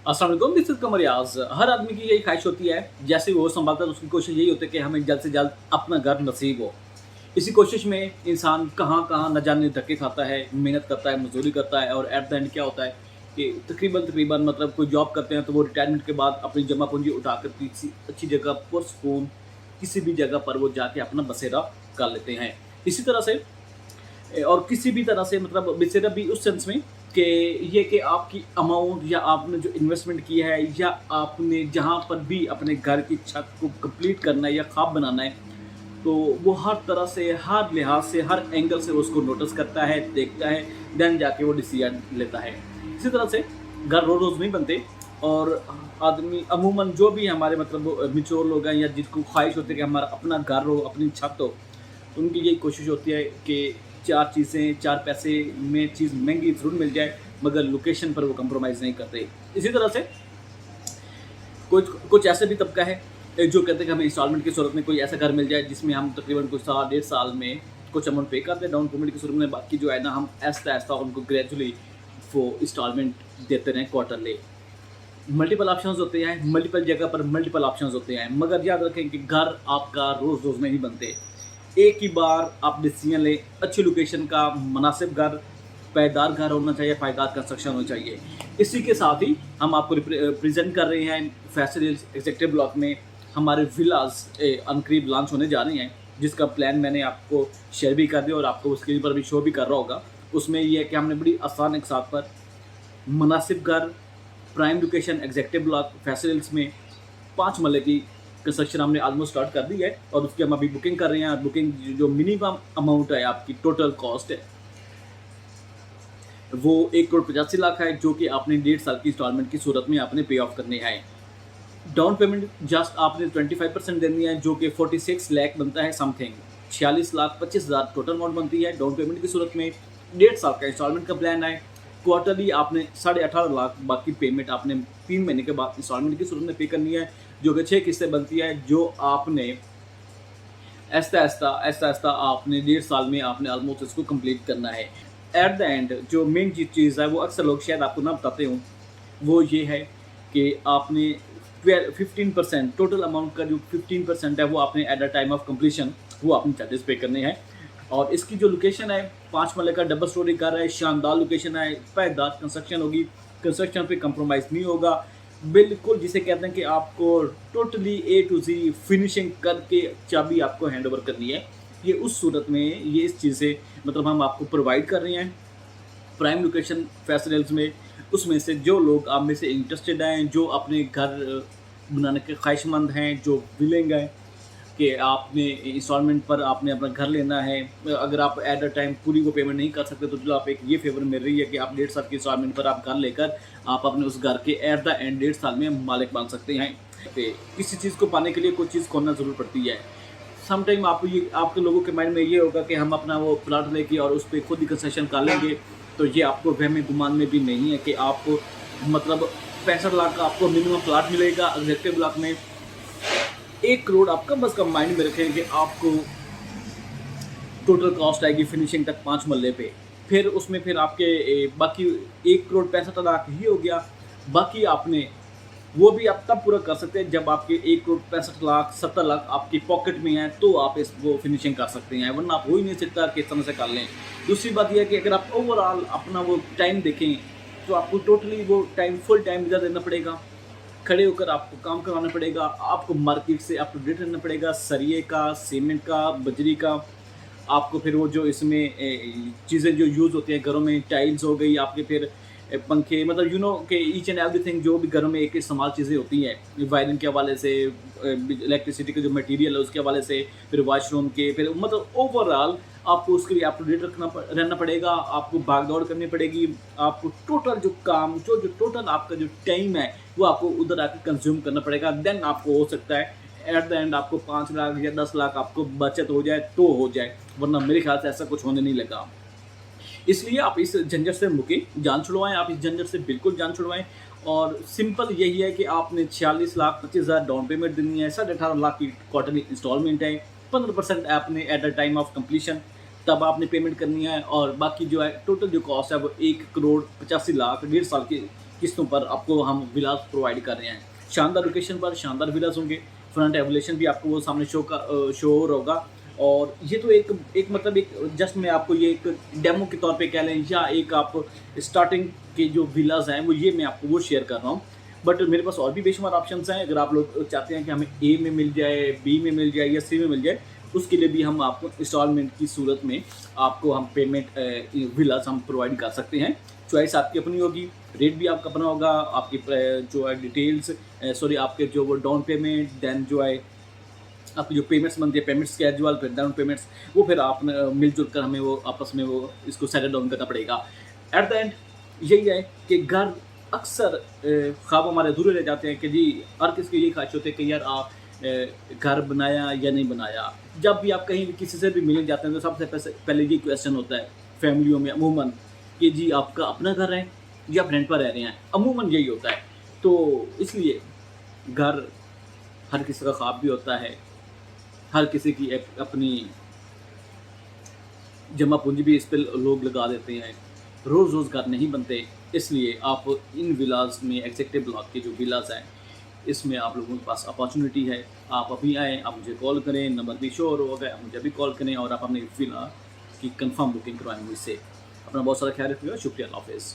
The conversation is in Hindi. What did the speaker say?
अस्सलाम वालेकुम, दिस इज़ कमर रियाज़। हर आदमी की यही ख्वाहिश होती है, जैसे ही वो संभलता है तो उसकी कोशिश यही होती है कि हमें जल्द से जल्द अपना घर नसीब हो। इसी कोशिश में इंसान कहाँ-कहाँ न जाने धक्के खाता है, मेहनत करता है, मज़दूरी करता है और एट द एंड क्या होता है कि तकरीबन मतलब कोई जॉब करते हैं तो वो रिटायरमेंट के बाद अपनी जमा पूँजी उठाकर किसी अच्छी जगह पुरसुकून किसी भी जगह पर वो जाके अपना बसेरा कर लेते हैं। इसी तरह से और किसी भी तरह से मतलब बसेरा भी उस सेंस में कि ये कि आपकी अमाउंट या आपने जो इन्वेस्टमेंट किया है या आपने जहाँ पर भी अपने घर की छत को कंप्लीट करना है या ख्वाब बनाना है, तो वो हर तरह से, हर लिहाज से, हर एंगल से उसको नोटिस करता है, देखता है, देन जाके वो डिसीजन लेता है। इसी तरह से घर रोज़-रोज़ नहीं बनते और आदमी अमूमन जो भी हमारे मतलब मैच्योर लोग हैं या जिनको ख्वाहिश होती है कि हमारा अपना घर हो, अपनी छत हो, तो उनकी यही कोशिश होती है कि 4 चीज़ें, 4 पैसे में चीज़ महँगी ज़रूर मिल जाए, मगर लोकेशन पर वो कंप्रोमाइज़ नहीं करते। इसी तरह से कुछ कुछ ऐसा भी तबका है जो कहते हैं कि हमें इंस्टॉलमेंट की सूरत में कोई ऐसा घर मिल जाए जिसमें हम तकरीबन कुछ साल, डेढ़ साल में कुछ अमाउंट पे करते हैं डाउन पेमेंट की सूरत में, बाकी जो है ना हम आहिस्ता-आहिस्ता उनको ग्रेजुअली वो इंस्टॉलमेंट देते रहें क्वार्टरली। मल्टीपल ऑप्शंस होते हैं, मल्टीपल जगह पर मल्टीपल ऑप्शंस होते हैं, मगर याद रखें कि घर आपका रोज़-रोज़ नहीं बनते। एक ही बार आप डिसीजन लें, अच्छी लोकेशन का मुनासिब घर, पायदार घर होना चाहिए, पायदार कंस्ट्रक्शन होनी चाहिए। इसी के साथ ही हम आपको प्रेज़ेंट कर रहे हैं फैसल हिल्स एग्ज़ेक्टिव ब्लॉक में हमारे विलास अनकरीब लॉन्च होने जा रही हैं, जिसका प्लान मैंने आपको शेयर भी कर दिया और आपको स्क्रीन पर भी शो भी कर रहा होगा। उसमें ये है कि हमने बड़ी आसान एक साथ पर मुनासिब घर, prime location executive block Faisal Hills में 5 मरले की कंस्ट्रक्शन हमने ऑलमोस्ट स्टार्ट कर दी है और उसकी हम अभी बुकिंग कर रहे हैं। बुकिंग जो मिनिमम अमाउंट है आपकी टोटल कॉस्ट है, वो 1,85,00,000 है, जो कि आपने 1.5 साल की इंस्टॉलमेंट की सूरत में आपने पे ऑफ करने हैं। डाउन पेमेंट जस्ट आपने 25% देनी है, जो कि 46 लाख बनता है समथिंग। 46,25,000 टोटल अमाउंट बनती है डाउन पेमेंट की सूरत में। 1.5 साल का इंस्टॉलमेंट का प्लान है। क्वार्टरली आपने 18.5 लाख बाकी पेमेंट आपने 3 महीने के बाद इंस्टॉलमेंट की सूरत में पे करनी है, जो कि 6 किस्तें बनती है, जो आपने आहिस्ता-आहिस्ता आपने 1.5 साल में आपने ऑलमोस्ट इसको कंप्लीट करना है। एट द एंड जो मेन चीज़ है वो अक्सर लोग शायद आपको ना बताते हों, वो ये है कि आपने 15% टोटल अमाउंट का जो 15% है वो आपने at the time of completion वो आपने चार्जेस पे करने हैं। और इसकी जो लोकेशन है 5 मरले का डबल स्टोरी घर है, शानदार लोकेशन है, पायदार कंस्ट्रक्शन होगी, कंस्ट्रक्शन पे कंप्रोमाइज़ नहीं होगा। बिल्कुल जिसे कहते हैं कि आपको totally A to Z finishing करके चाबी आपको हैंडओवर करनी है। ये उस सूरत में ये इस चीज़ से मतलब हम आपको प्रोवाइड कर रहे हैं प्राइम लोकेशन फैसल हिल्स में। उसमें से जो लोग आप में से इंटरेस्टेड हैं, जो अपने घर बनाने के ख्वाहिशमंद हैं, जो विलिंग हैं कि आपने इंस्टॉलमेंट पर आपने अपना घर लेना है, अगर आप एट अ टाइम पूरी वो पेमेंट नहीं कर सकते तो चलो आप एक ये फेवर मिल रही है कि आप 1.5 साल की इंस्टॉलमेंट पर आप घर लेकर आप अपने उस घर के एट द एंड 1.5 साल में मालिक बन सकते हैं। किसी चीज़ को पाने के लिए कोई चीज़ खोना ज़रूर पड़ती है। समटाइम आपको ये आपके लोगों के माइंड में ये होगा कि हम अपना वो प्लाट लेके और उस पर खुद ही कंस्ट्रक्शन कर लेंगे, तो ये आपको वहम गुमान में भी नहीं है कि आपको मतलब 65 लाख का आपको मिनिमम प्लाट मिलेगा एग्जेक्टिव ब्लॉक में। 1 करोड़ आपका बस का माइंड में रखें कि आपको टोटल कॉस्ट आएगी फिनिशिंग तक 5 मरले पे। फिर उसमें फिर आपके बाकी 1,65,00,000 ही हो गया। बाकी आपने वो भी आप तब पूरा कर सकते हैं जब आपके 1,65,00,000 70 लाख आपकी पॉकेट में है, तो आप इस वो फिनिशिंग कर सकते हैं, वरना आप हो ही नहीं सकता कि इस तरह से कर लें। दूसरी बात यह है कि अगर आप ओवरऑल अपना वो टाइम देखें तो आपको टोटली वो टाइम फुल टाइम इधर देना पड़ेगा, खड़े होकर आपको काम करवाना पड़ेगा, आपको मार्केट से अप टू डेट रहना पड़ेगा, सरिये का, सीमेंट का, बजरी का। आपको फिर वो जो इसमें चीज़ें जो यूज़ होती हैं घरों में, टाइल्स हो गई आपके, फिर पंखे, मतलब यू नो कि ईच एंड एवरीथिंग जो भी घरों में एक इस्तेमाल चीज़ें होती हैं वायरिंग के हवाले से, इलेक्ट्रिसिटी का जो मटेरियल है उसके हवाले से, फिर वॉशरूम के, फिर मतलब ओवरऑल आपको उसके लिए अप टू डेट रहना पड़ेगा, आपको भाग दौड़ करनी पड़ेगी, आपको टोटल जो काम जो जो टोटल आपका जो टाइम है वो आपको उधर आकर कंज्यूम करना पड़ेगा। देन आपको हो सकता है एट द एंड आपको 5 लाख या 10 लाख आपको बचत हो जाए तो हो जाए, वरना मेरे ख्याल से ऐसा कुछ होने नहीं लगा। इसलिए आप इस झंझट से मुकें, जान छुड़वाएँ, आप इस झंझट से बिल्कुल जान छुड़वाएँ। और सिंपल यही है कि आपने 46,25,000 डाउन पेमेंट देनी है, 18.5 लाख की क्वार्टरली इंस्टॉलमेंट है, 15% आपने at the time of completion तब आपने पेमेंट करनी है, और बाकी जो है टोटल जो कॉस्ट है वो 1,85,00,000 1.5 साल की किस्तों पर आपको हम विलास प्रोवाइड कर रहे हैं। शानदार लोकेशन पर शानदार विलास होंगे, फ्रंट एवोल्यूशन भी आपको वो सामने शो हो रहा होगा। और ये तो एक एक मतलब एक जस्ट मैं आपको ये एक डेमो के तौर पे कह लें, या एक आप स्टार्टिंग के जो विलास हैं वो ये मैं आपको वो शेयर कर रहा हूँ। बट मेरे पास और भी बेशुमार ऑप्शंस हैं, अगर आप लोग चाहते हैं कि हमें ए में मिल जाए, बी में मिल जाए या सी में मिल जाए, उसके लिए भी हम आपको इंस्टॉलमेंट की सूरत में आपको हम पेमेंट विलास हम प्रोवाइड कर सकते हैं। चॉइस आपकी अपनी होगी, रेट भी आपका अपना होगा, आपकी जो है डिटेल्स सॉरी आपके जो वो डाउन पेमेंट, देन जो है आपकी जो पेमेंट्स बनती है, पेमेंट स्केड्यूल, फिर डाउन पेमेंट्स, वो फिर आप मिलजुल कर हमें वो आपस में वो इसको सेटल डाउन करना पड़ेगा। एट द एंड यही है कि घर अक्सर ख्वाब हमारे अधूरे रह जाते हैं कि जी हर किसी की यही ख्वाहिश होती है कि यार आप घर बनाया या नहीं बनाया। जब भी आप कहीं भी किसी से भी मिलने जाते हैं तो सबसे पहले ये क्वेश्चन होता है फैमिलियों में अमूमन कि जी आपका अपना घर है या आप रेंट पर रह रहे हैं, अमूमन यही होता है। तो इसलिए घर हर किसी का ख्वाब भी होता है, हर किसी की एक अपनी जमा पूंजी भी इस पे लोग लगा देते हैं। रोज़ रोज़ घर नहीं बनते, इसलिए आप इन विलास में एग्जेक्टिव ब्लॉक के जो विलास हैं इसमें आप लोगों के पास अपॉर्चुनिटी है। आप अभी आएँ, आप मुझे कॉल करें, नंबर भी शो हो गया, आप मुझे अभी कॉल करें और आप अपनी विला की कंफर्म बुकिंग करवाएं मुझसे। अपना बहुत सारा ख्याल रखिएगा। शुक्रिया, अल्लाह हाफ़िज़।